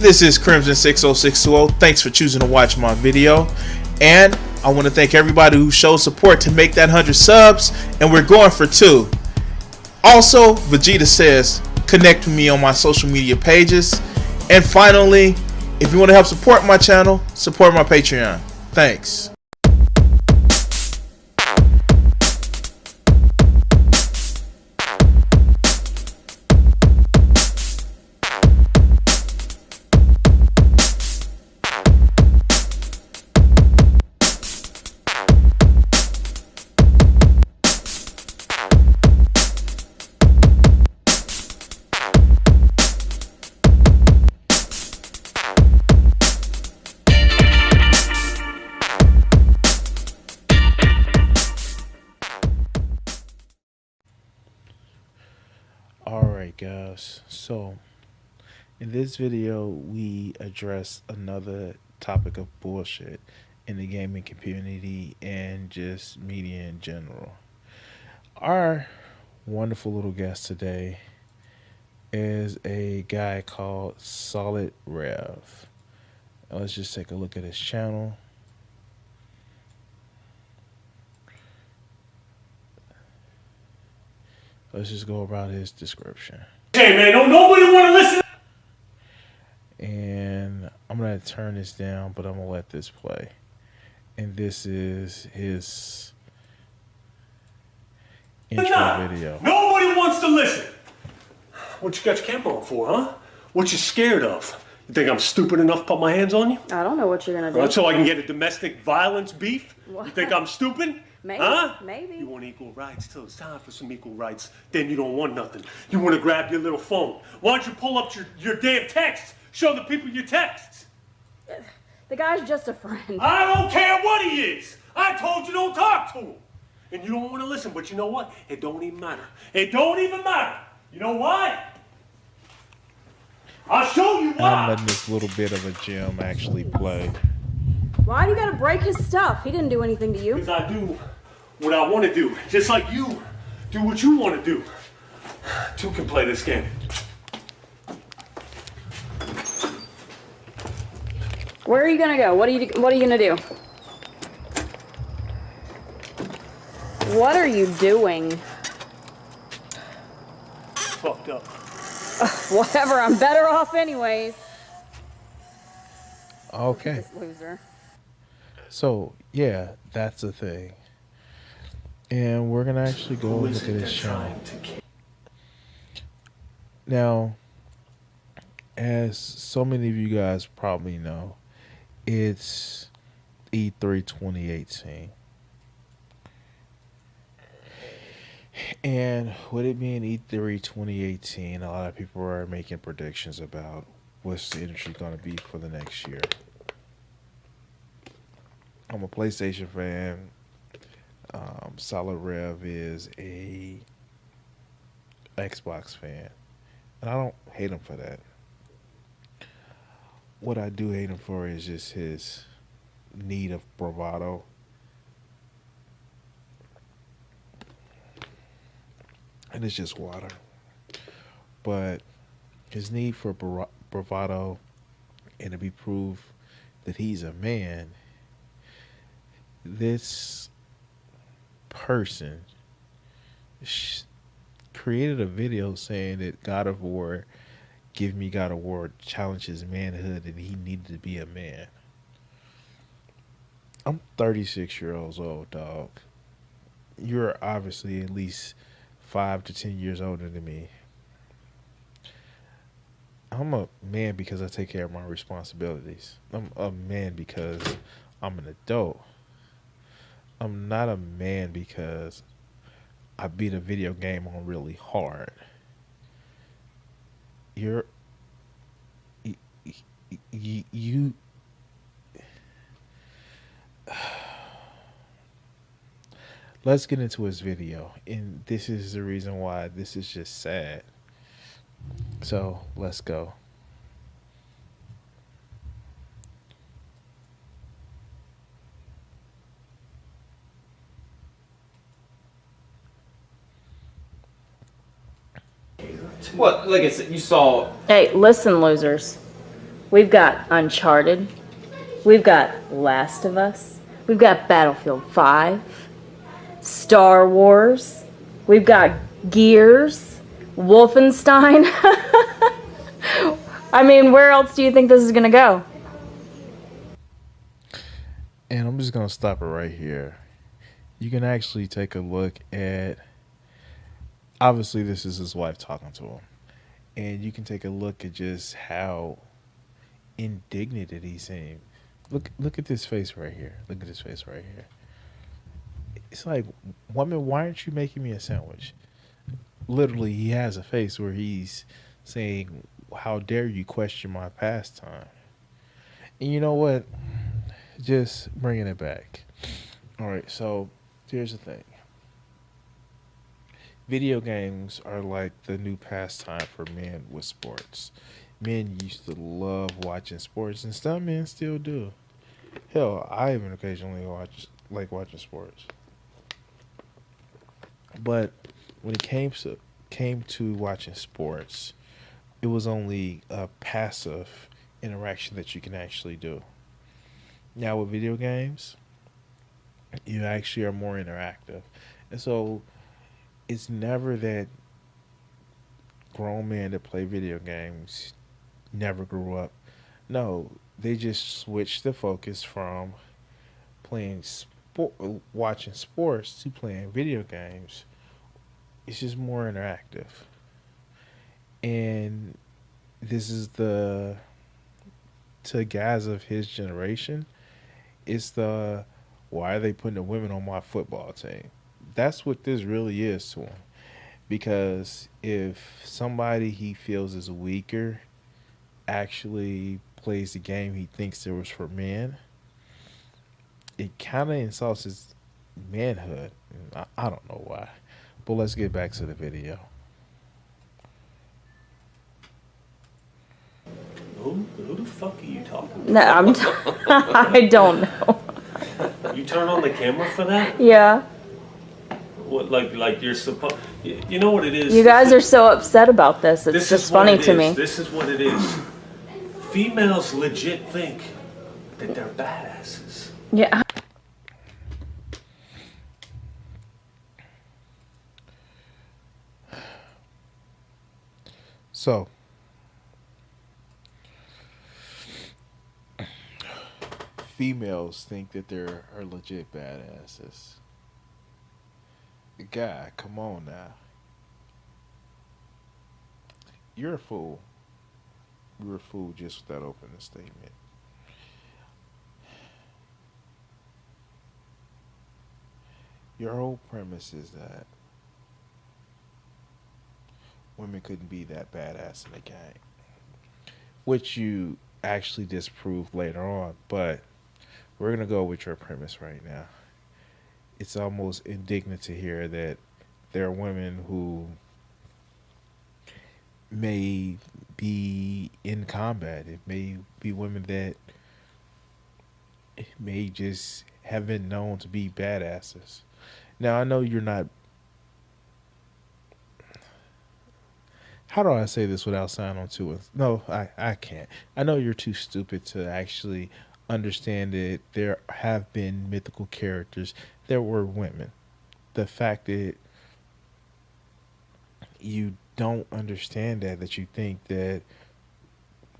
This is Crimson60620. Thanks for choosing to watch my video. And I want to thank everybody who showed support to make that 100 subs. And we're going for 2. Also, Vegeta says, connect with me on my social media pages. And finally, if you want to help support my channel, support my Patreon. Thanks. Alright guys, so in this video we address another topic of bullshit in the gaming community and just media in general. Our wonderful little guest today is a guy called Solidrev. Let's just take a look at his channel. Let's just go about his description. Hey man, don't nobody want to listen. And I'm gonna turn this down, but I'm gonna let this play. And this is his intro video. Nobody wants to listen. What you got your camera on for, huh? What you scared of? You think I'm stupid enough to put my hands on you? I don't know what you're gonna do. So I can get a domestic violence beef? What? You think I'm stupid? Maybe. Huh? Maybe. You want equal rights till it's time for some equal rights. Then you don't want nothing. You want to grab your little phone. Why don't you pull up your damn texts? Show the people your texts. The guy's just a friend. I don't care what he is. I told you don't talk to him. And you don't want to listen, but you know what? It don't even matter. It don't even matter. You know why? I'll show you why. I'm letting this little bit of a gem actually play. Why do you gotta break his stuff? He didn't do anything to you. Because I do what I want to do. Just like you do what you want to do. Two can play this game. Where are you gonna go? What are you gonna do? What are you doing? Fucked up. Whatever, I'm better off anyways. Okay. This loser. So, yeah, that's the thing. And we're going to actually go and look at his channel. Now, as so many of you guys probably know, it's E3 2018. And with it being E3 2018, a lot of people are making predictions about what's the industry going to be for the next year. I'm a PlayStation fan. Solidrev is a Xbox fan. And I don't hate him for that. What I do hate him for is just his need of bravado. And it's just water. But his need for bravado and to be proof that he's a man, this person created a video saying that God of War, give me God of War, challenged his manhood and he needed to be a man. I'm 36 years old, dog. You're obviously at least 5 to 10 years older than me. I'm a man because I take care of my responsibilities. I'm a man because I'm an adult. I'm not a man because I beat a video game on really hard. You let's get into his video, and this is the reason why this is just sad. So let's go. Well, like I said, you saw. Hey, listen, losers. We've got Uncharted. We've got Last of Us. We've got Battlefield 5. Star Wars. We've got Gears. Wolfenstein. I mean, where else do you think this is going to go? And I'm just going to stop it right here. You can actually take a look at, obviously this is his wife talking to him. And you can take a look at just how indignant that he seemed. Look at this face right here. Look at this face right here. It's like, woman, why aren't you making me a sandwich? Literally, he has a face where he's saying, how dare you question my pastime? And you know what? Just bringing it back. All right, so here's the thing. Video games are like the new pastime for men with sports. Men used to love watching sports, and some men still do. Hell, I even occasionally like watching sports. But when it came to watching sports, it was only a passive interaction that you can actually do. Now with video games, you actually are more interactive. And so it's never that grown men that play video games never grew up. No, they just switched the focus from watching sports to playing video games. It's just more interactive. And this is to guys of his generation, it's the, why are they putting the women on my football team? That's what this really is to him. Because if somebody he feels is weaker actually plays the game he thinks it was for men, it kind of insults his manhood. I don't know why. But let's get back to the video. Who the fuck are you talking to? No, I don't know. You turn on the camera for that? Yeah. What, like you're supposed? You know what it is? You guys are so upset about this. It's just funny to me. This is what it is. Females legit think that they're badasses. Yeah. So, females think that they're legit badasses. Guy, come on now. You're a fool. You're a fool just with that opening statement. Your whole premise is that women couldn't be that badass in the game, which you actually disproved later on, but we're going to go with your premise right now. It's almost indignant to hear that there are women who may be in combat. It may be women that may just have been known to be badasses. Now, I know you're not... How do I say this without sounding too... No, I can't. I know you're too stupid to actually understand that there have been mythical characters that were women. The fact that you don't understand that you think that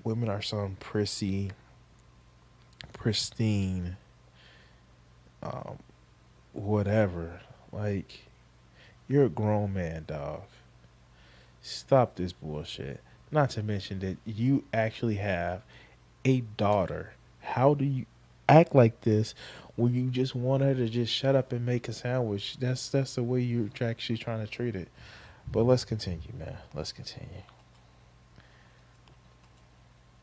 women are some pristine, whatever. Like, you're a grown man, dog. Stop this bullshit. Not to mention that you actually have a daughter. How do you act like this when you just want her to just shut up and make a sandwich? That's the way you're actually trying to treat it. But let's continue, man. Let's continue.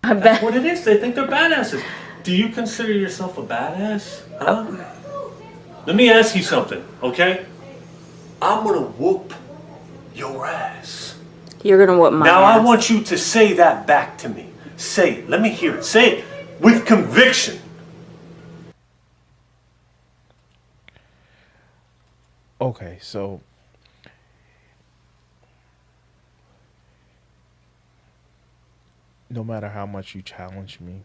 That's what it is. They think they're badasses. Do you consider yourself a badass? Huh? Let me ask you something, okay? I'm gonna whoop your ass. You're gonna whoop my Now ass. I want you to say that back to me. Say it. Let me hear it. Say it with conviction. Okay, so no matter how much you challenge me,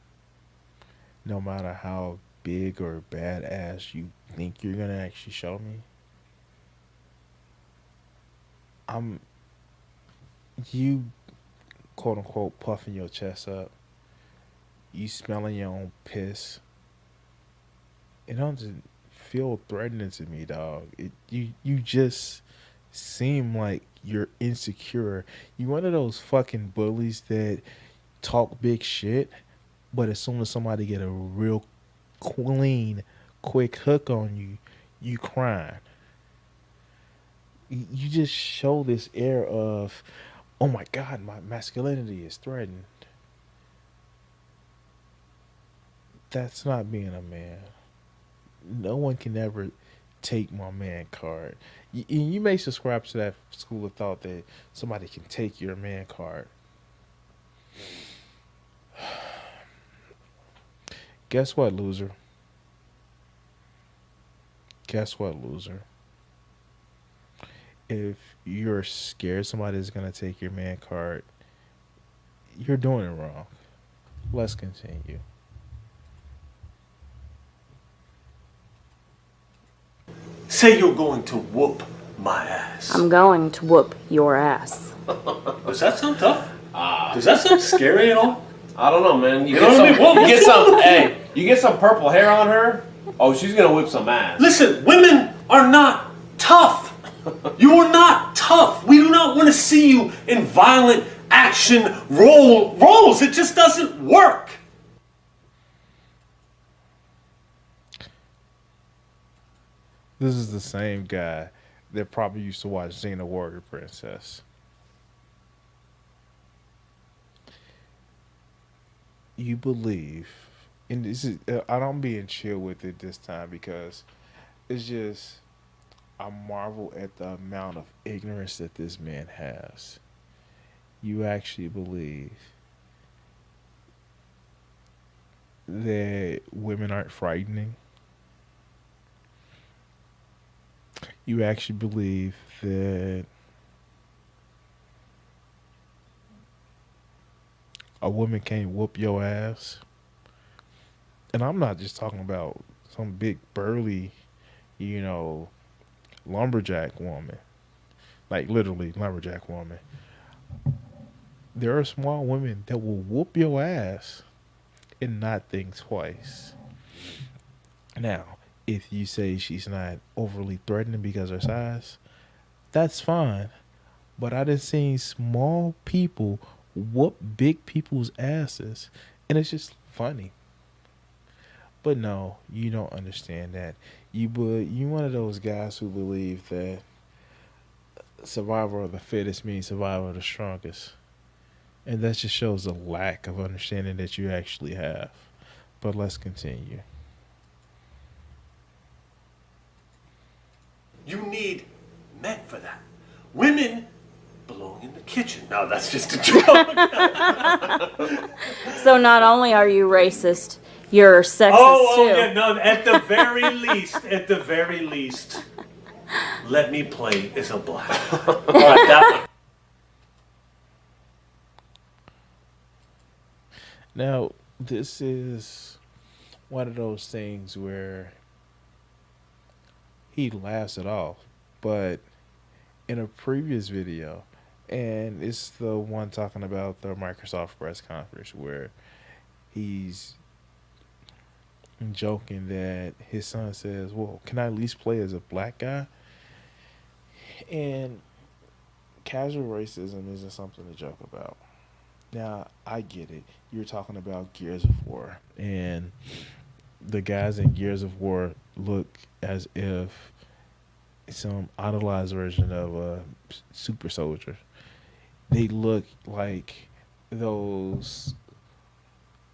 no matter how big or badass you think you're gonna actually show me, I'm you quote unquote puffing your chest up, you smelling your own piss. It doesn't feel threatening to me, dog. You just seem like you're insecure. You one of those fucking bullies that talk big shit, but as soon as somebody get a real clean, quick hook on you, you crying. You just show this air of, oh my god, my masculinity is threatened. That's not being a man. No one can ever take my man card. You may subscribe to that school of thought that somebody can take your man card. Guess what, loser? Guess what, loser? If you're scared somebody's gonna take your man card, you're doing it wrong. Let's continue. Say you're going to whoop my ass. I'm going to whoop your ass. Does that sound tough? Does that sound scary at all? I don't know, man. You know what I mean? Whoa, You get some. Hey, you get some purple hair on her. Oh, she's gonna whip some ass. Listen, women are not tough. You are not tough. We do not want to see you in violent action roles. It just doesn't work. This is the same guy that probably used to watch Xena Warrior Princess. You believe, and this is I'm being chill with it this time because it's just I marvel at the amount of ignorance that this man has. You actually believe that women aren't frightening. You actually believe that a woman can't whoop your ass. And I'm not just talking about some big burly, you know, lumberjack woman. Like literally lumberjack woman. There are small women that will whoop your ass and not think twice. Now, if you say she's not overly threatening because of her size, that's fine. But I done seen small people whoop big people's asses, and it's just funny. But no, you don't understand that. You one of those guys who believe that survival of the fittest means survival of the strongest, and that just shows the lack of understanding that you actually have. But let's continue. You need men for that. Women belong in the kitchen. No, that's just a joke. So not only are you racist, you're sexist too. Yeah, no, at the very least, let me play as a black. All right, that. Now, this is one of those things where he laughs it off, but in a previous video, and it's the one talking about the Microsoft press conference where he's joking that his son says, well, can I at least play as a black guy? And casual racism isn't something to joke about. Now, I get it. You're talking about Gears of War, and the guys in Gears of War look as if some idolized version of a super soldier. They look like those,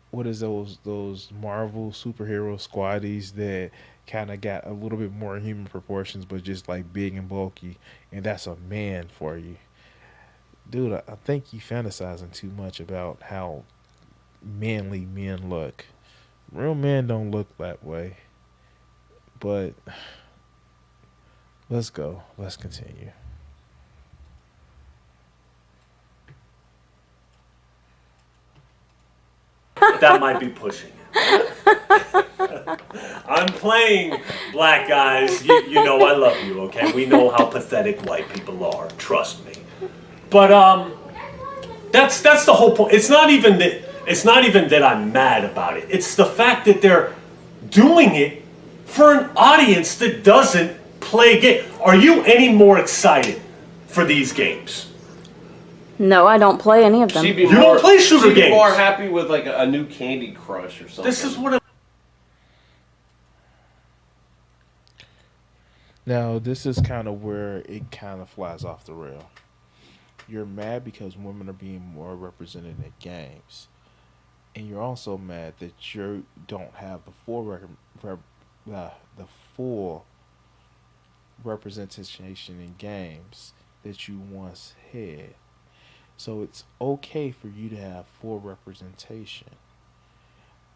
what is those Marvel superhero squaddies that kind of got a little bit more human proportions, but just like big and bulky, and that's a man for you. Dude, I think you fantasizing too much about how manly men look. Real men don't look that way. But let's go. Let's continue. that might be pushing it. I'm playing, black guys. You know I love you, okay? We know how pathetic white people are. Trust me. But that's the whole point. It's not even that I'm mad about it. It's the fact that they're doing it for an audience that doesn't play games. Are you any more excited for these games? No, I don't play any of them. You don't play shooter games. She'd be games. more happy with like a new Candy Crush or something. This is what Now, this is kind of where it kind of flies off the rail. You're mad because women are being more represented in games. And you're also mad that you don't have the full representation in games that you once had. So it's okay for you to have full representation,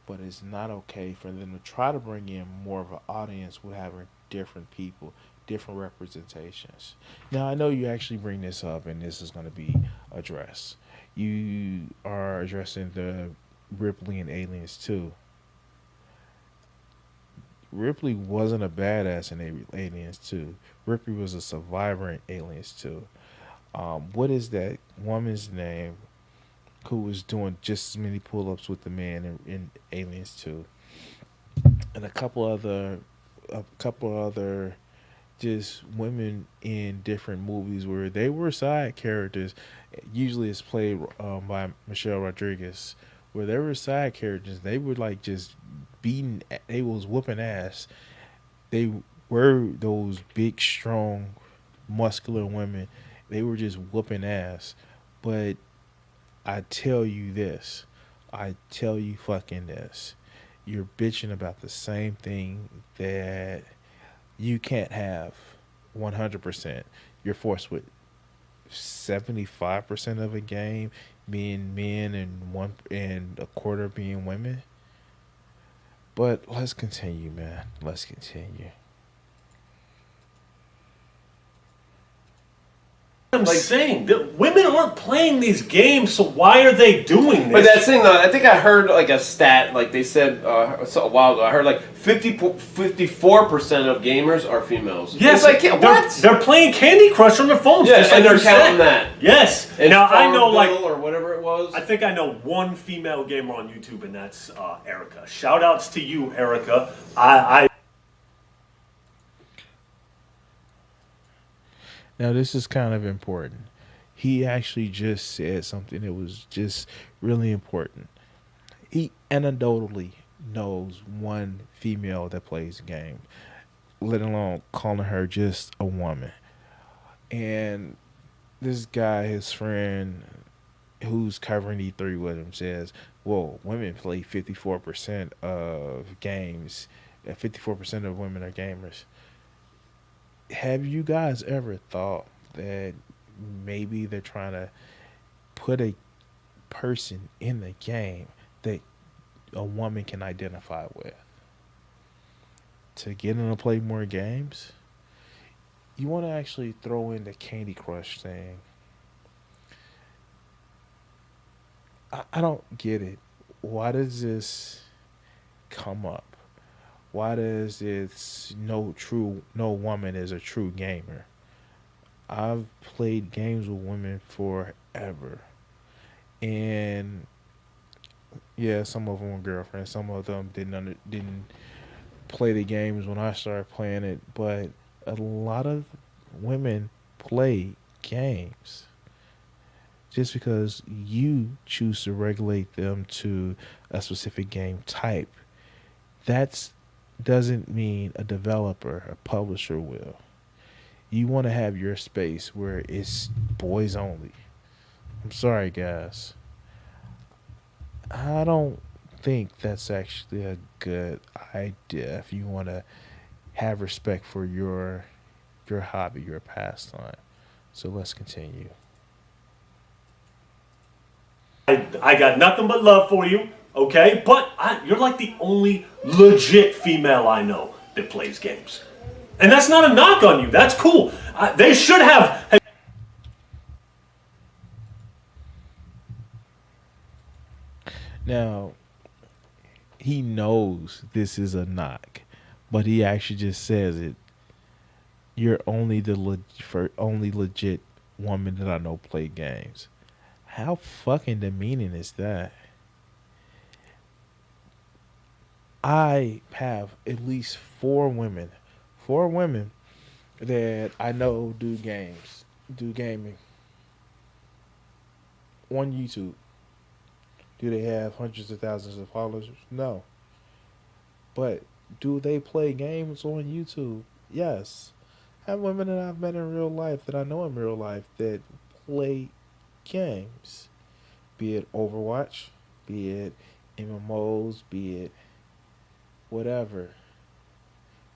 but it's not okay for them to try to bring in more of an audience with having different people, different representations. Now, I know you actually bring this up, and this is going to be addressed. You are addressing the Ripley in Aliens 2. Ripley wasn't a badass in Aliens 2. Ripley was a survivor in Aliens 2. What is that woman's name who was doing just as many pull-ups with the man in Aliens 2? And a couple other just women in different movies where they were side characters. Usually it's played by Michelle Rodriguez, where they were side characters. They were like just beating, they was whooping ass. They were those big, strong, muscular women. They were just whooping ass. But I tell you this. I tell you fucking this. You're bitching about the same thing that you can't have 100%. You're forced with 75% of a game being men and a quarter being women. But let's continue, man. Let's continue. I'm saying that women aren't playing these games, so why are they doing this? But that's thing though, I think I heard like a stat, like they said a while ago. I heard like 54% of gamers are females. Yes, it's like what? They're playing Candy Crush on their phones. Yeah, just and like they're you counting said. that. Yes. And now I know, like, or whatever it was. I think I know one female gamer on YouTube, and that's Erica. Shout outs to you, Erica. Now, this is kind of important. He actually just said something that was just really important. He anecdotally knows one female that plays the game, let alone calling her just a woman. And this guy, his friend, who's covering E3 with him, says, well, women play 54% of games. 54% of women are gamers. Have you guys ever thought that maybe they're trying to put a person in the game that a woman can identify with to get them to play more games? You want to actually throw in the Candy Crush thing. I don't get it. Why does this come up? Why does it no woman is a true gamer? I've played games with women forever. And yeah, some of them were girlfriends. Some of them didn't play the games when I started playing it. But a lot of women play games. Just because you choose to regulate them to a specific game type, that doesn't mean a developer, a publisher will. You want to have your space where it's boys only. I'm sorry, guys. I don't think that's actually a good idea if you want to have respect for your hobby, your pastime. So let's continue. I got nothing but love for you, okay? But you're like the only legit female I know that plays games. And that's not a knock on you. That's cool. They should have... Now, he knows this is a knock, but he actually just says it. You're only the only legit woman that I know play games. How fucking demeaning is that? I have at least four women that I know do gaming on YouTube. Do they have hundreds of thousands of followers? No. But do they play games on YouTube? Yes. I have women that I've met in real life that I know in real life that play games. Be it Overwatch, be it MMOs, be it whatever.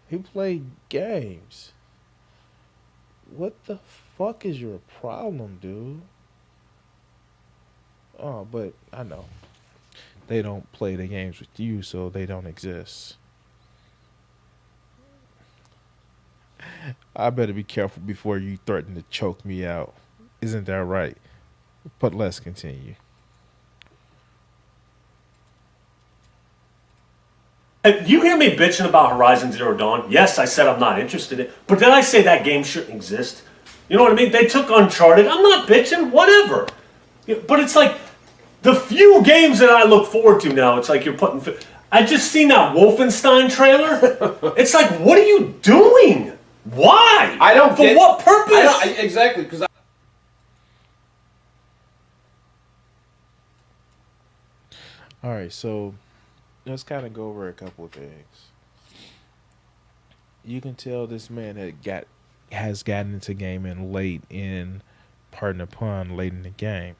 Who play games? What the fuck is your problem, dude? Oh, but I know. They don't play the games with you, so they don't exist. I better be careful before you threaten to choke me out. Isn't that right? But let's continue. And you hear me bitching about Horizon Zero Dawn? Yes, I said I'm not interested in it. But did I say that game shouldn't exist? You know what I mean? They took Uncharted. I'm not bitching. Whatever. But it's like the few games that I look forward to now, it's like you're putting... I just seen that Wolfenstein trailer. It's like, what are you doing? Why? I don't For get... what purpose? Exactly, because... All right, so let's kind of go over a couple of things. You can tell this man has gotten into gaming late in, pardon the pun, late in the game,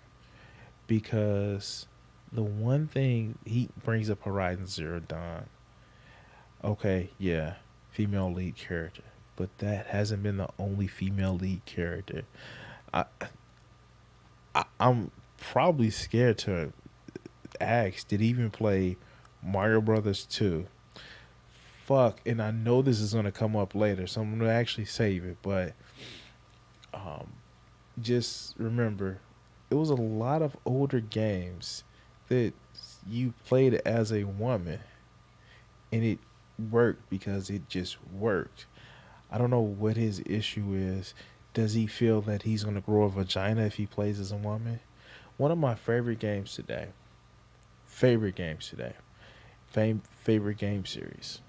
because the one thing he brings up Horizon Zero Dawn. Okay, yeah, female lead character, but that hasn't been the only female lead character. I'm probably scared to ask, did he even play Mario Brothers 2? Fuck, and I know this is gonna come up later, so I'm gonna actually save it, but just remember, it was a lot of older games that you played as a woman, and it worked because it just worked. I don't know what his issue is. Does he feel that he's gonna grow a vagina if he plays as a woman? One of my favorite games today. Favorite game series.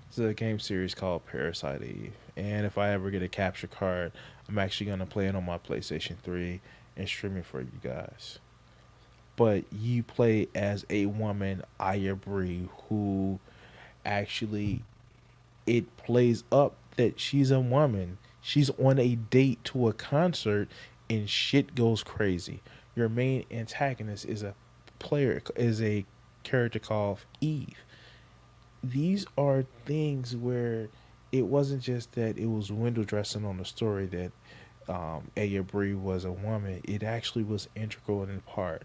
It's a game series called Parasite Eve. And if I ever get a capture card, I'm actually going to play it on my PlayStation 3 and stream it for you guys. But you play as a woman, Aya Bree, who actually, it plays up that she's a woman. She's on a date to a concert and shit goes crazy. Your main antagonist is a character called Eve. These are things where it wasn't just that it was window dressing on the story that Aya Bree was a woman. It actually was integral and in part.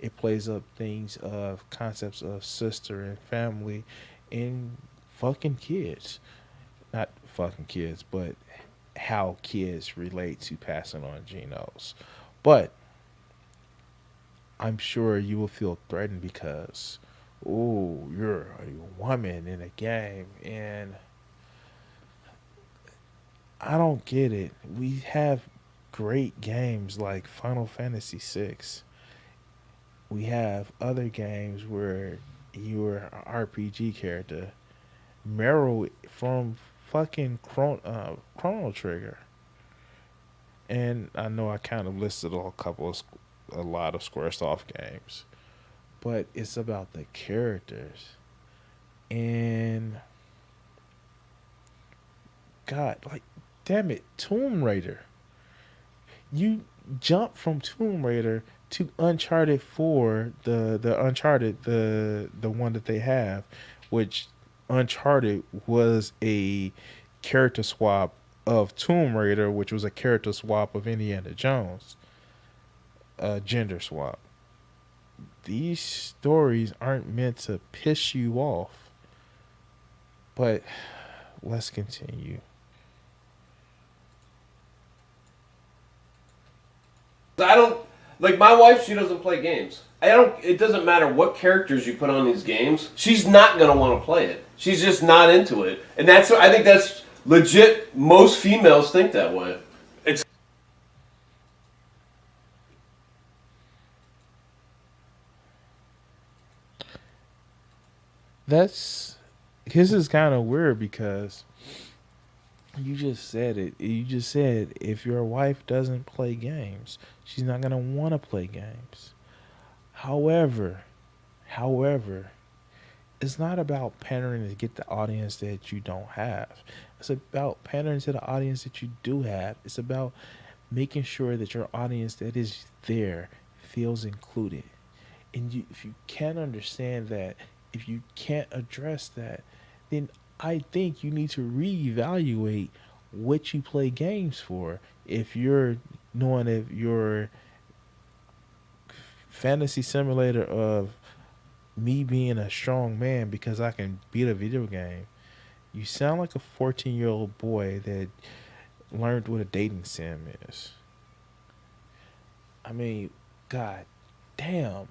It plays up things of concepts of sister and family and fucking kids. Not fucking kids, but how kids relate to passing on genes. But I'm sure you will feel threatened because, oh, you're a woman in a game, and I don't get it. We have great games like Final Fantasy VI. We have other games where you're an RPG character. Meryl from fucking Chrono Trigger. And I know I kind of listed a lot of Squaresoft games, but it's about the characters. And God, like, damn it, Tomb Raider. You jump from Tomb Raider to Uncharted 4, the Uncharted, the one that they have, which Uncharted was a character swap of Tomb Raider, which was a character swap of Indiana Jones. A gender swap. These stories aren't meant to piss you off. But let's continue. I don't Like my wife, she doesn't play games. It doesn't matter what characters you put on these games. She's not gonna want to play it. She's just not into it, and I think that's legit. Most females think that way. This is kind of weird because you just said it. You just said if your wife doesn't play games, she's not gonna want to play games. However, it's not about pandering to get the audience that you don't have. It's about pandering to the audience that you do have. It's about making sure that your audience that is there feels included. And if you can't understand that, if you can't address that, then I think you need to reevaluate what you play games for. If you're knowing if your fantasy simulator of me being a strong man because I can beat a video game, you sound like a 14-year-old boy that learned what a dating sim is. I mean, god damn.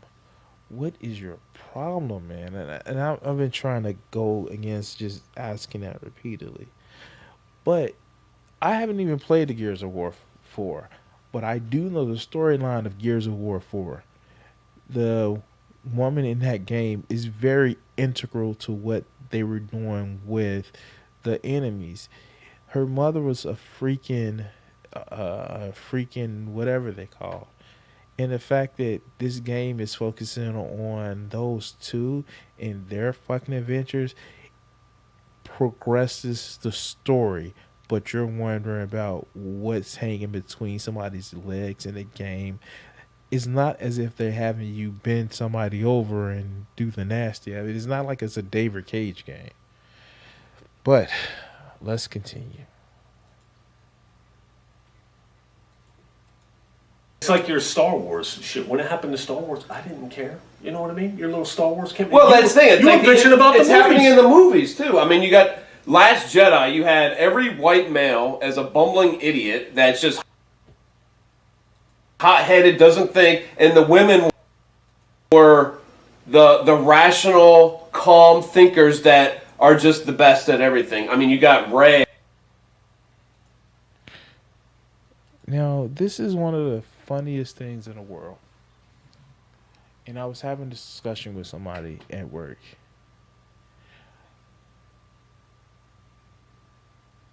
What is your problem, man? And I've been trying to go against just asking that repeatedly. But I haven't even played the Gears of War 4. But I do know the storyline of Gears of War 4. The woman in that game is very integral to what they were doing with the enemies. Her mother was a freaking whatever they call. And the fact that this game is focusing on those two and their fucking adventures progresses the story. But you're wondering about what's hanging between somebody's legs in the game. It's not as if they're having you bend somebody over and do the nasty. I mean, it's not like it's a David Cage game. But let's continue. It's like your Star Wars shit. When it happened to Star Wars, I didn't care. You know what I mean? Your little Star Wars campaign. Well, that's the thing. It's like bitching about it's the movies. happening in the movies too. I mean, you got Last Jedi. You had every white male as a bumbling idiot that's just hot-headed, doesn't think, and the women were the rational, calm thinkers that are just the best at everything. I mean, you got Rey. Now, this is one of the funniest things in the world. And I was having this discussion with somebody at work.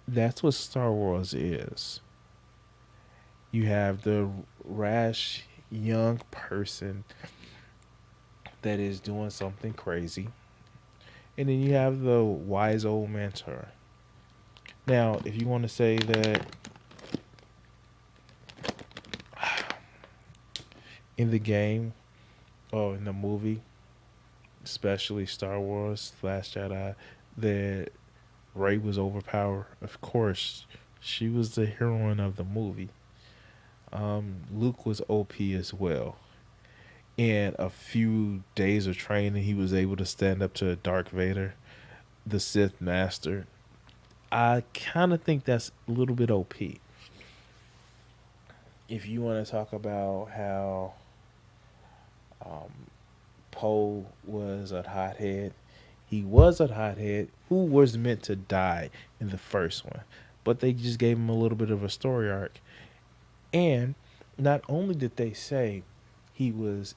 That's what Star Wars is. You have the rash young person that is doing something crazy. And then you have the wise old mentor. Now, if you want to say that in the game or in the movie, especially Star Wars Last Jedi, that Rey was overpowered, of course, she was the heroine of the movie. Luke was OP as well. In a few days of training, he was able to stand up to Darth Vader, the Sith Master. I kind of think that's a little bit OP. If you want to talk about how Poe was a hothead, he was a hothead who was meant to die in the first one. But they just gave him a little bit of a story arc. And not only did they say he was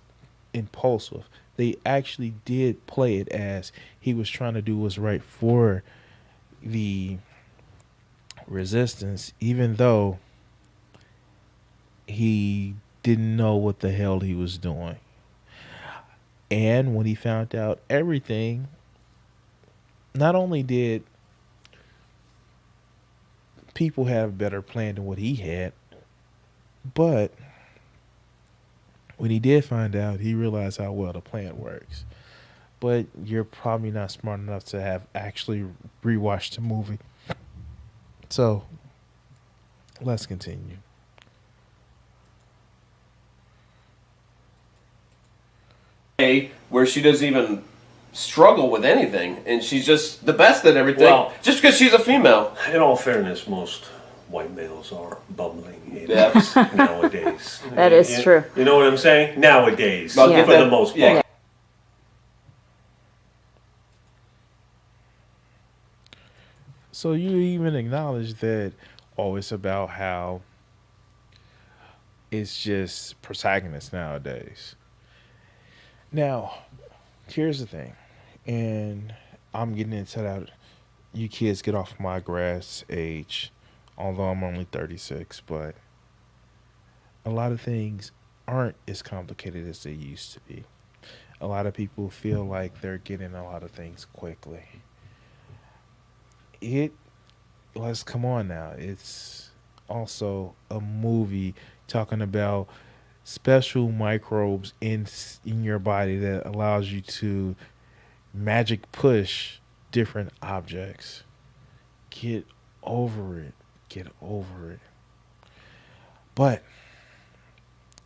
impulsive, they actually did play it as he was trying to do what's right for the resistance, even though he didn't know what the hell he was doing. And when he found out everything, not only did people have a better plan than what he had, but when he did find out, he realized how well the plan works. But you're probably not smart enough to have actually rewatched the movie. So, let's continue. Where she doesn't even struggle with anything, and she's just the best at everything. Well, just because she's a female. In all fairness, most white males are bumbling Yes. nowadays. That is true. You know what I'm saying? Nowadays, I'll for give the that- most part. yeah. So you even acknowledge that, oh, it's about how it's just protagonists nowadays. Now, here's the thing, and I'm getting into that. You kids get off my grass age, although I'm only 36, but a lot of things aren't as complicated as they used to be. A lot of people feel like they're getting a lot of things quickly. Let's come on now. It's also a movie talking about special microbes in your body that allows you to magic push different objects. Get over it. Get over it. But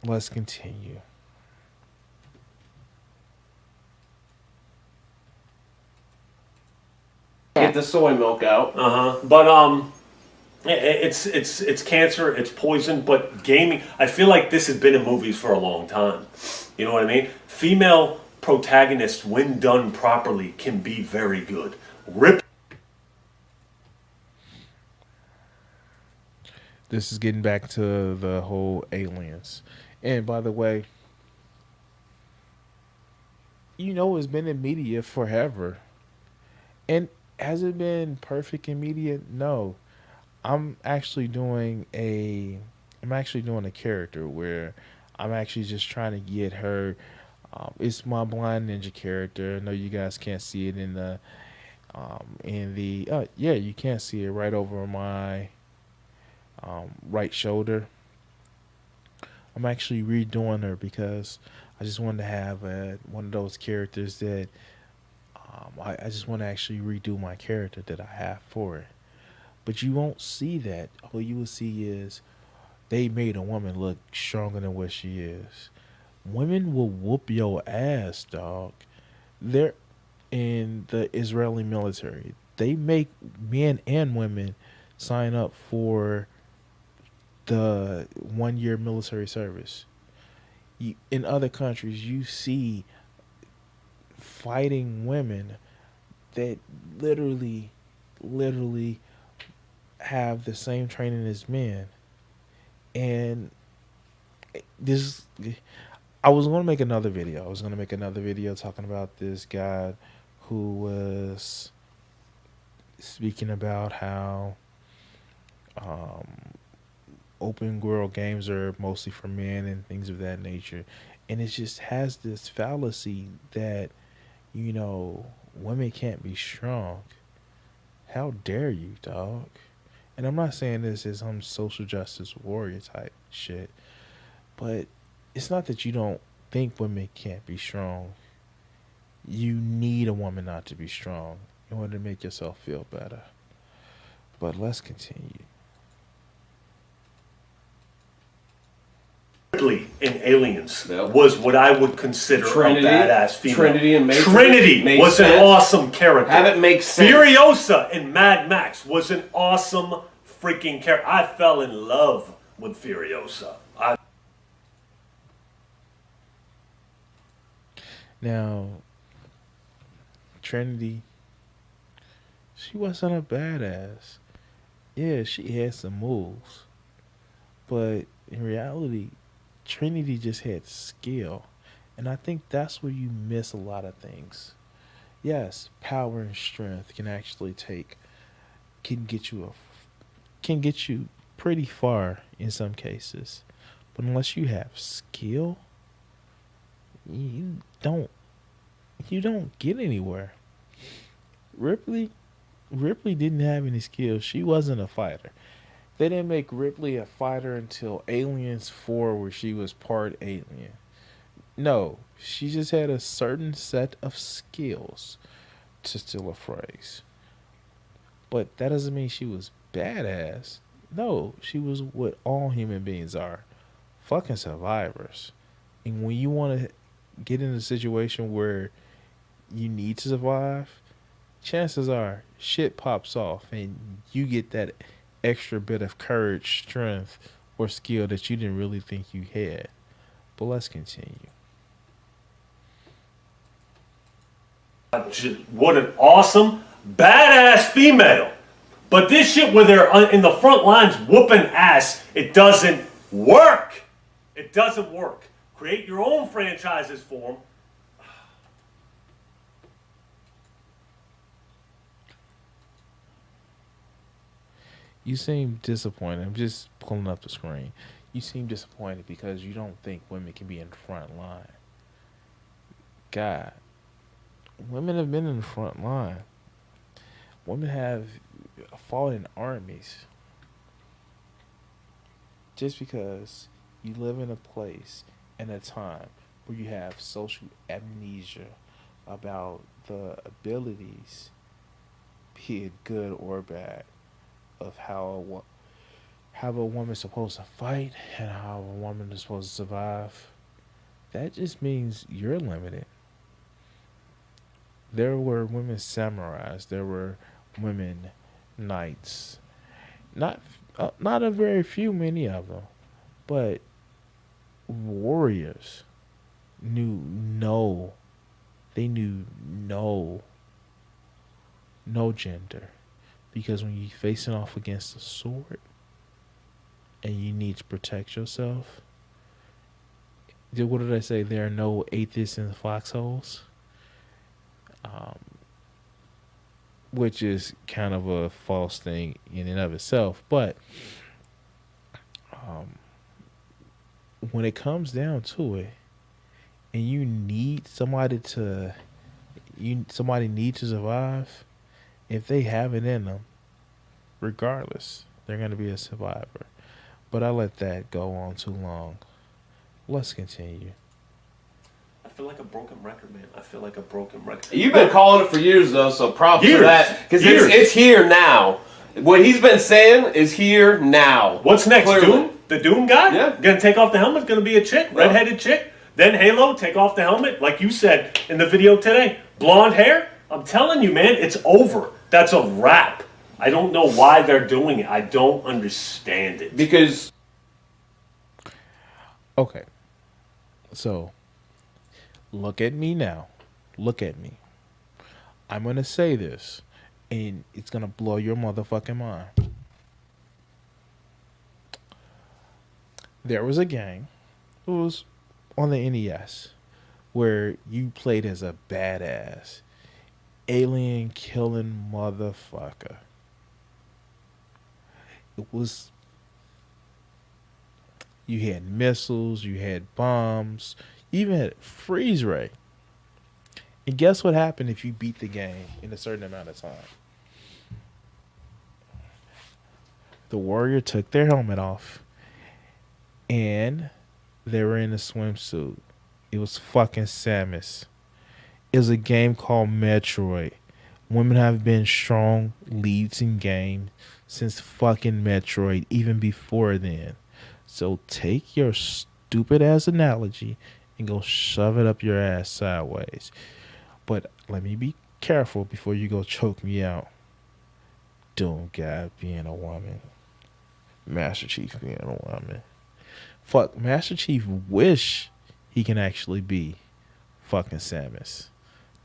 let's continue. Get the soy milk out. But it's cancer, it's poison. But gaming, I feel like this has been in movies for a long time. You know what I mean? Female protagonists, when done properly, can be very good. This is getting back to the whole aliens. And by the way, it's been in media forever. And has it been perfect in media? No. I'm actually doing a character where I'm actually just trying to get her. It's my blind ninja character. I know you guys can't see it in the yeah, you can't see it right over my right shoulder. I'm actually redoing her because I just wanted to have one of those characters that I just want to actually redo my character that I have for it. But you won't see that. All you will see is they made a woman look stronger than what she is. Women will whoop your ass, dog. They're in the Israeli military. They make men and women sign up for the 1 year military service. In other countries, you see fighting women that literally have the same training as men. And this, I was going to make another video. I was going to make another video talking about this guy who was speaking about how open world games are mostly for men and things of that nature. And it just has this fallacy that, women can't be strong. How dare you, dog? And I'm not saying this as some social justice warrior type shit, but it's not that you don't think women can't be strong. You need a woman not to be strong in order to make yourself feel better. But let's continue. Ripley in Aliens was what I would consider Trinity, a badass female. Trinity and Matrix Trinity was an awesome character. Have it make sense. Furiosa in Mad Max was an awesome freaking character. I fell in love with Furiosa. Now, Trinity, she wasn't a badass. Yeah, she had some moves. But in reality, Trinity just had skill. And I think that's where you miss a lot of things. Yes, power and strength can actually can get you pretty far in some cases. But unless you have skill, you don't get anywhere. Ripley didn't have any skills. She wasn't a fighter. They didn't make Ripley a fighter until Aliens 4, where she was part alien. No, she just had a certain set of skills, to steal a phrase. But that doesn't mean she was badass. No, she was what all human beings are. Fucking survivors. And when you want to get in a situation where you need to survive, chances are shit pops off and you get that extra bit of courage, strength, or skill that you didn't really think you had. But let's continue. What an awesome, badass female. But this shit where they're in the front lines whooping ass, it doesn't work. It doesn't work. Create your own franchises for them. You seem disappointed. I'm just pulling up the screen. You seem disappointed because you don't think women can be in the front line. God, women have been in the front line. Women have fought in armies. Just because you live in a place and a time where you have social amnesia about the abilities, be it good or bad, of how a woman's supposed to fight and how a woman is supposed to survive, that just means you're limited. There were women samurais. There were women knights. Not a very few, many of them, but warriors knew no. They knew no gender, because when you're facing off against a sword and you need to protect yourself, what did I say? There are no atheists in the foxholes. Which is kind of a false thing in and of itself. But when it comes down to it, and you need somebody to survive, if they have it in them, regardless, they're going to be a survivor. But I let that go on too long. Let's continue. I feel like a broken record, man. I feel like a broken record. You've been calling it for years, though, so props for that. Because it's here now. What he's been saying is here now. What's next, Clearly. Doom? The Doom guy? Yeah. Gonna take off the helmet? Gonna be a chick? Redheaded chick? Then Halo, take off the helmet? Like you said in the video today. Blonde hair? I'm telling you, man, it's over. That's a wrap. I don't know why they're doing it. I don't understand it. Because... Okay. So... look at me now. Look at me. I'm going to say this, and it's going to blow your motherfucking mind. There was a game, it was on the NES, where you played as a badass, alien killing motherfucker. It was... you had missiles, you had bombs, you even had freeze ray. And guess what happened if you beat the game in a certain amount of time? The warrior took their helmet off and they were in a swimsuit. It was fucking Samus. It was a game called Metroid. Women have been strong leads in games since fucking Metroid, even before then. So take your stupid ass analogy and go shove it up your ass sideways. But let me be careful before you go choke me out. Doom guy being a woman. Master Chief being a woman. Fuck, Master Chief wish he can actually be fucking Samus.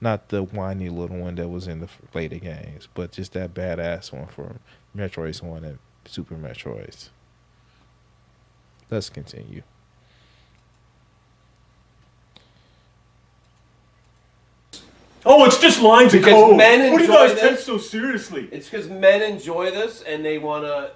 Not the whiny little one that was in the later games, but just that badass one from Metroid 1 and Super Metroids. Let's continue. Oh, it's just lines of Because code. men What do you enjoy guys take this. so seriously? It's because men enjoy this and they want to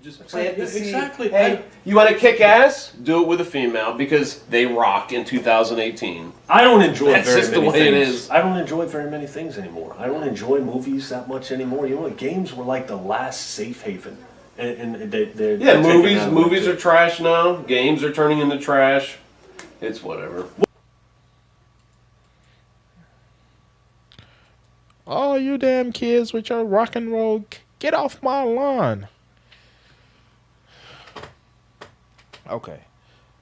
just plant the seed. Exactly. Hey, you want to kick ass? Do it with a female because they rock in 2018. I don't enjoy That's very just the many way things. it is. I don't enjoy very many things anymore. I don't enjoy movies that much anymore. You know what? Games were like the last safe haven. And they're Yeah, taking that away movies too. are trash now. Games are turning into trash. It's whatever. Oh, you damn kids with your rock and roll, get off my lawn. Okay,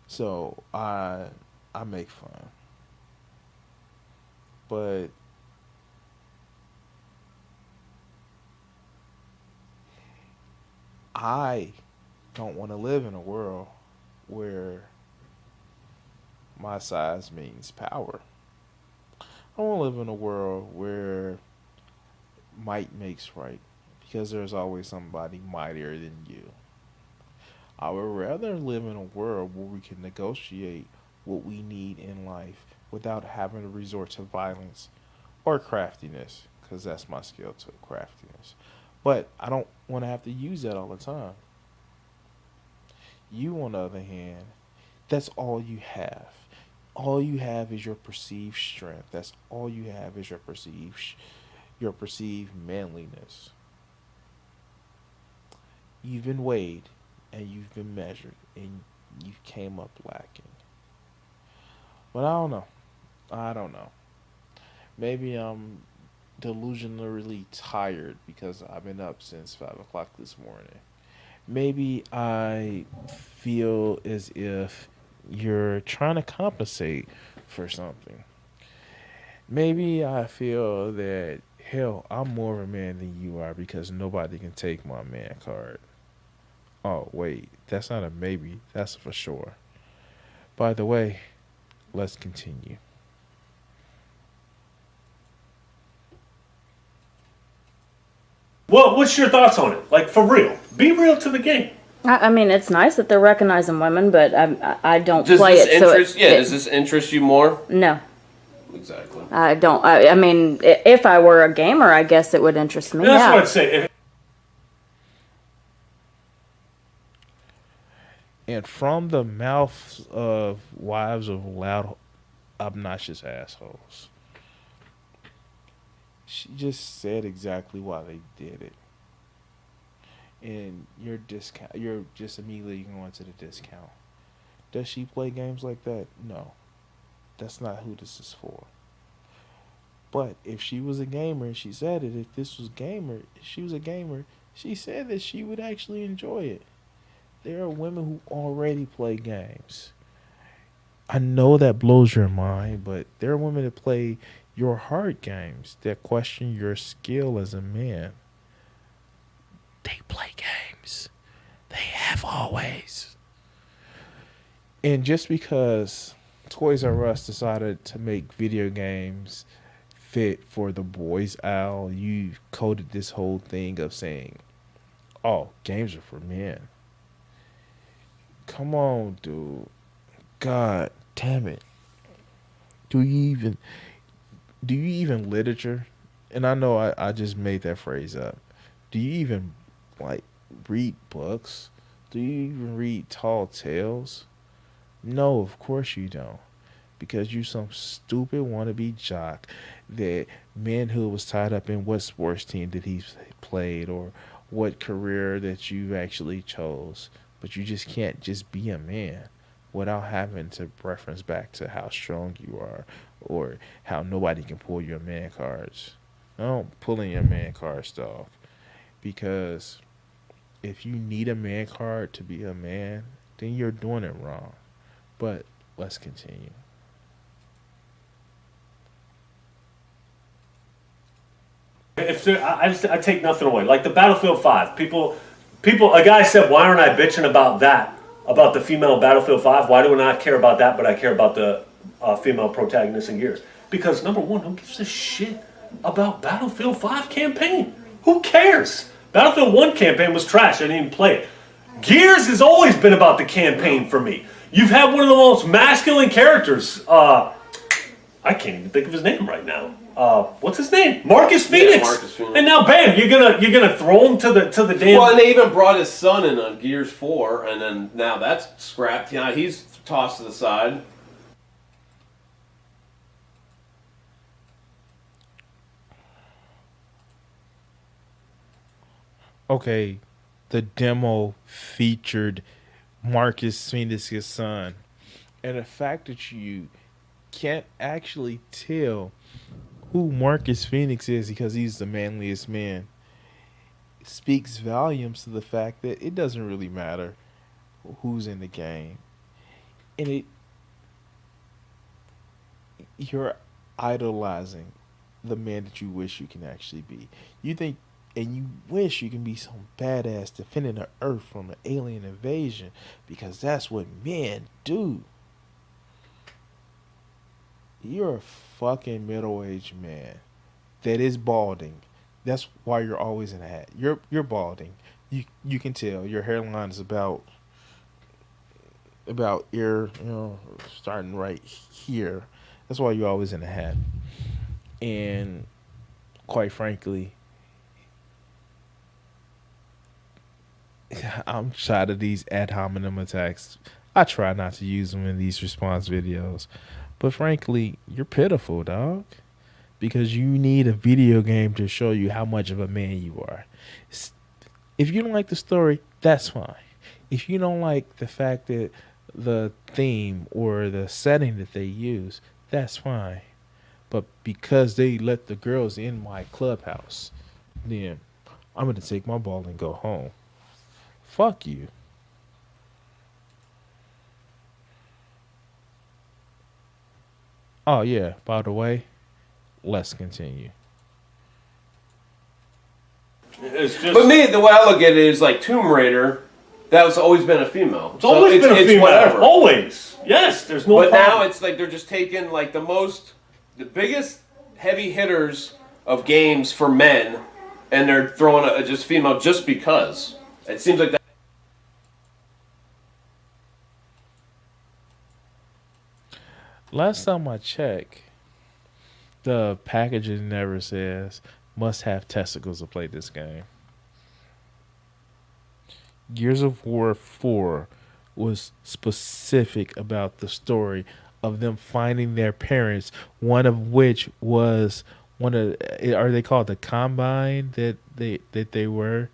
so I make fun, but I don't want to live in a world where my size means power. I want to live in a world where might makes right, because there's always somebody mightier than you. I would rather live in a world where we can negotiate what we need in life without having to resort to violence or craftiness, because that's my skill too, craftiness. But I don't want to have to use that all the time. You, on the other hand, that's all you have. All you have is your perceived strength. That's all you have is your perceived manliness. You've been weighed and you've been measured and you came up lacking. But I don't know. I don't know. Maybe I'm delusionally tired because I've been up since 5 o'clock this morning. Maybe I feel as if you're trying to compensate for something. Maybe I feel that, hell, I'm more of a man than you are because nobody can take my man card. Oh, wait, that's not a maybe, that's a for sure. By the way, let's continue. Well, what's your thoughts on it? Like, for real. Be real to the game. I mean, it's nice that they're recognizing women, but I don't Does play this it. interest? Does this interest you more? No, Exactly. I don't. I mean, if I were a gamer, I guess it would interest me. That's Yeah. what I'd say. And from the mouths of wives of loud, obnoxious assholes, she just said exactly why they did it. And you're just immediately going to the discount. Does she play games like that? No. That's not who this is for. But if she was a gamer, and she said it, if she was a gamer, she said that she would actually enjoy it. There are women who already play games. I know that blows your mind, but there are women that play your hard games that question your skill as a man. They play games. They have always. And just because Toys R Us decided to make video games fit for the boys aisle, you coded this whole thing of saying, oh, games are for men. Come on, dude. God damn it. Do you even literature? And I know I just made that phrase up. Do you even like read books? Do you even read tall tales? No, of course you don't. Because you some stupid wannabe jock that manhood was tied up in what sports team that he played or what career that you actually chose. But you just can't just be a man without having to reference back to how strong you are or how nobody can pull your man cards. No, pulling your man cards, dog. Because if you need a man card to be a man, then you're doing it wrong. But let's continue. I take nothing away. Like the Battlefield 5, people. A guy said, "Why aren't I bitching about that? About the female Battlefield 5? Why do I not care about that? But I care about the female protagonist in Gears? Because number one, who gives a shit about Battlefield 5 campaign? Who cares? Battlefield 1 campaign was trash. I didn't even play it. Gears has always been about the campaign for me. You've had one of the most masculine characters. I can't even think of his name right now. What's his name? Marcus Phoenix. Yeah, Marcus Phoenix. And now, bam! You're gonna throw him to the damn. Well, and they even brought his son in on Gears 4, and then now that's scrapped. Yeah, he's tossed to the side. Okay, the demo featured Marcus Phoenix's son. And the fact that you can't actually tell who Marcus Phoenix is because he's the manliest man speaks volumes to the fact that it doesn't really matter who's in the game. And you're idolizing the man that you wish you can actually be. You think And you wish you can be some badass defending the earth from an alien invasion, because that's what men do. You're a fucking middle-aged man that is balding. That's why you're always in a hat. You're balding. You can tell your hairline is about ear, starting right here. That's why you're always in a hat. And quite frankly, I'm tired of these ad hominem attacks. I try not to use them in these response videos. But frankly, you're pitiful, dog. Because you need a video game to show you how much of a man you are. If you don't like the story, that's fine. If you don't like the fact that the theme or the setting that they use, that's fine. But because they let the girls in my clubhouse, then I'm going to take my ball and go home. Fuck you. Oh, yeah, by the way, let's continue. But me, the way I look at it is like Tomb Raider. That was always been a female. It's always been a female. Whatever. Always. Yes, there's no But problem. now it's like they're just taking like the biggest heavy hitters of games for men, and they're throwing a just female just because. It seems like that. Last time I checked, the packaging never says must have testicles to play this game. Gears of War 4 was specific about the story of them finding their parents, one of which was are they called the Combine that they were?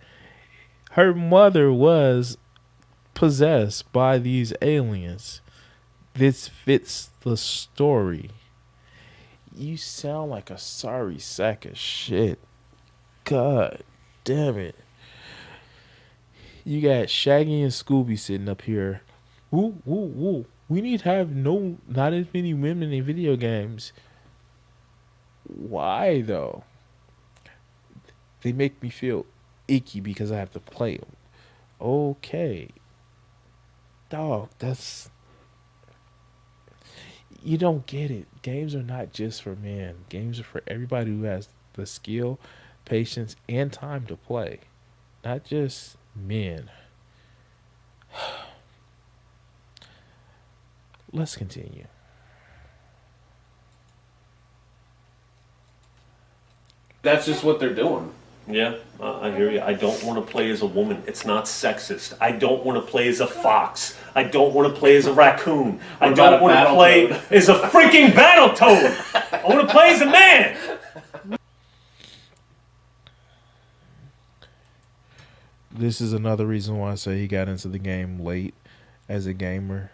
Her mother was possessed by these aliens. This fits the story. You sound like a sorry sack of shit. God damn it. You got Shaggy and Scooby sitting up here. Woo, woo, woo. We need to have not as many women in video games. Why, though? They make me feel icky because I have to play them. Okay. Dog, that's... You don't get it. Games are not just for men. Games are for everybody who has the skill, patience, and time to play. Not just men. Let's continue. That's just what they're doing. Yeah, I hear you. I don't want to play as a woman. It's not sexist. I don't want to play as a fox. I don't want to play as a raccoon. I don't want to play as a freaking Battletoad. I want to play as a man. This is another reason why I say he got into the game late as a gamer.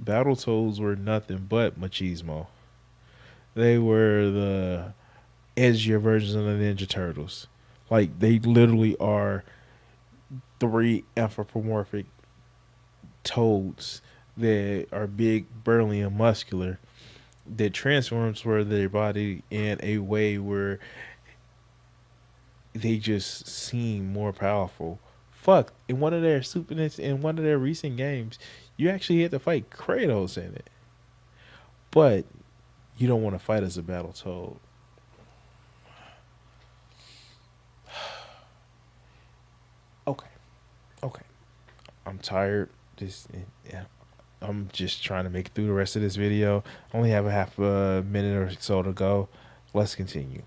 Battletoads were nothing but machismo. They were the edgier versions of the Ninja Turtles. Like, they literally are 3 anthropomorphic toads that are big, burly, and muscular that transforms for their body in a way where they just seem more powerful. Fuck, in one of their recent games, you actually had to fight Kratos in it. But you don't want to fight as a Battletoad. Okay. I'm tired. I'm just trying to make it through the rest of this video. I only have a half a minute or so to go. Let's continue.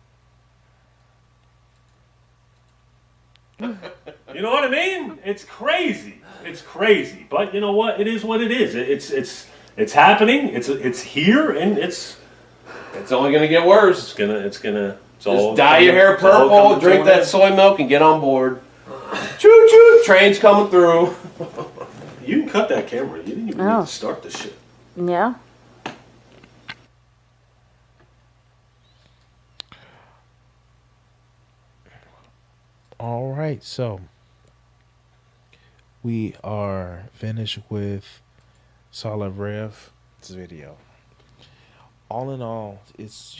You know what I mean? It's crazy. It's crazy. But you know what? It is what it is. It's happening. It's here, and it's only gonna get worse. It's gonna. Just dye your hair purple, drink that soy milk, and get on board. Choo choo! Train's coming through. You can cut that camera. You didn't even need to start this shit. Yeah. All right, so we are finished with Solidrev's video. All in all, it's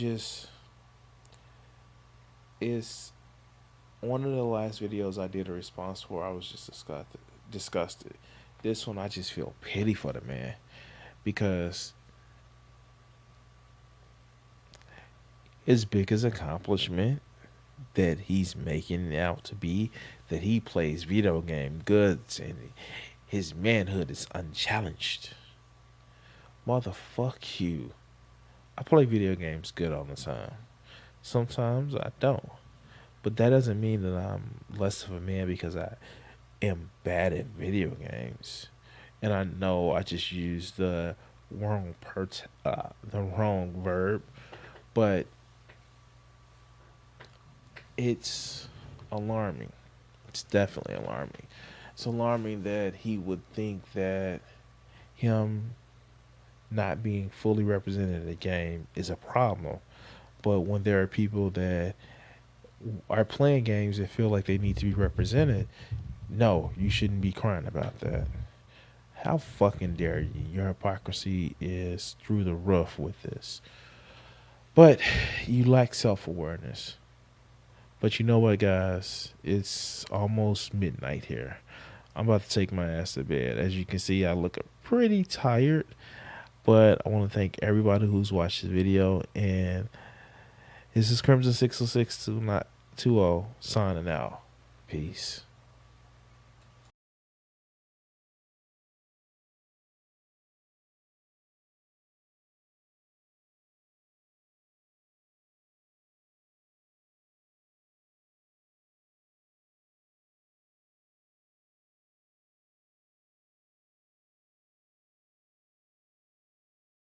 one of the last videos I did a response for, I was just disgusted. This one, I just feel pity for the man because his biggest accomplishment that he's making it out to be that he plays video game goods and his manhood is unchallenged. Motherfuck you. I play video games good all the time. Sometimes I don't. But that doesn't mean that I'm less of a man because I am bad at video games. And I know I just used the wrong verb, but it's alarming. It's definitely alarming. It's alarming that he would think that him not being fully represented in the game is a problem. But when there are people that are playing games that feel like they need to be represented, no, you shouldn't be crying about that. How fucking dare you? Your hypocrisy is through the roof with this. But you lack self-awareness. But you know what, guys? It's almost midnight here. I'm about to take my ass to bed. As you can see, I look pretty tired. But I want to thank everybody who's watched this video. And this is Crimson 606 20 signing out. Peace.